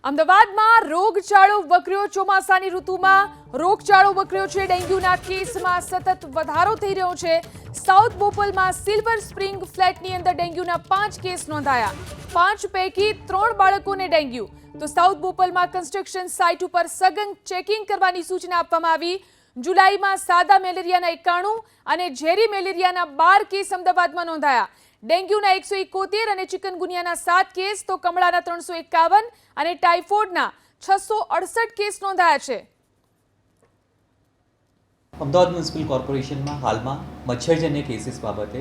અમદાવાદમાં રોગચાળો વકર્યો. ચોમાસાની ઋતુમાં રોગચાળો વકર્યો છે. ડેન્ગ્યુના કેસમાં સતત વધારો થઈ રહ્યો છે. સાઉથ બોપલમાં સિલ્વર સ્પ્રિંગ ફ્લેટની અંદર ડેન્ગ્યુના 5 કેસ નોંધાયા. 5 પૈકી 3 બાળકોને ડેન્ગ્યુ. તો સાઉથ બોપલમાં કન્સ્ટ્રક્શન સાઇટ ઉપર સઘન ચેકિંગ કરવાની સૂચના આપવામાં આવી. જુલાઈમાં સાદા મેલેરિયાના 91 અને ઝેરી મેલેરિયાના 12 કેસ અમદાવાદમાં નોંધાયા. ડેન્ગ્યુના 171 અને ચિકનગુનિયાના 7 કેસ, તો કમળાના 351 અને ટાઇફોઇડના 668 કેસ નોંધાયા છે. અમદાવાદ મ્યુનિસિપલ કોર્પોરેશનમાં હાલમાં મચ્છરજન્ય કેસીસ બાબતે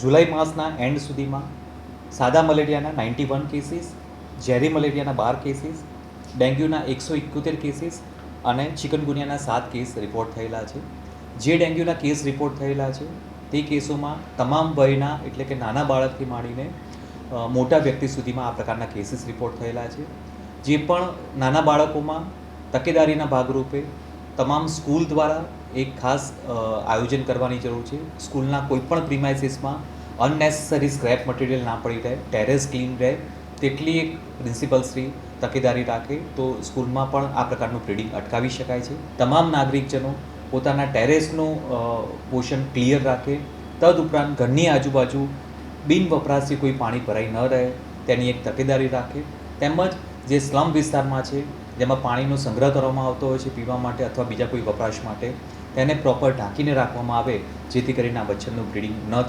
જુલાઈ માસના એન્ડ સુધીમાં સાદા મલેરિયાના 91 કેસીસ, ઝેરી મલેરિયાના 12 કેસીસ, ડેન્ગ્યુના 171 કેસીસ અને ચિકનગુનિયાના 7 કેસ રિપોર્ટ થયેલા છે. જે ડેન્ગ્યુના કેસ રિપોર્ટ થયેલા છે તે કેસોમાં તમામ વયના એટલે કે નાના બાળકથી માંડીને મોટા વ્યક્તિ સુધીમાં આ પ્રકારના કેસીસ રિપોર્ટ થયેલા છે. જે પણ નાના બાળકોમાં તકેદારીના ભાગરૂપે તમામ સ્કૂલ દ્વારા એક ખાસ આયોજન કરવાની જરૂર છે. સ્કૂલના કોઈપણ પ્રિમાઇસીસમાં અનનેસેસરી સ્ક્રેપ મટીરિયલ ના પડી રહે, ટેરેસ ક્લીન રહે તેટલી એક પ્રિન્સિપલશ્રી તકેદારી રાખે તો સ્કૂલમાં પણ આ પ્રકારનું બ્રીડિંગ અટકાવી શકાય છે. તમામ નાગરિકજનો પોતાના ટેરેસનું પોર્શન ક્લિયર રાખે. તદુપરાંત ઘરની આજુબાજુ બિન વપરાશી કોઈ પાણી ભરાઈ ન રહે તેની એક તકેદારી રાખે. તેમજ જે સ્લમ વિસ્તારમાં છે જેમાં પાણીનો સંગ્રહ કરવામાં આવતો હોય છે પીવા માટે અથવા બીજા કોઈ વપરાશ માટે, તેને પ્રોપર ઢાંકીને રાખવામાં આવે જેથી કરીને આ મચ્છરનું બ્રીડિંગ ન થાય.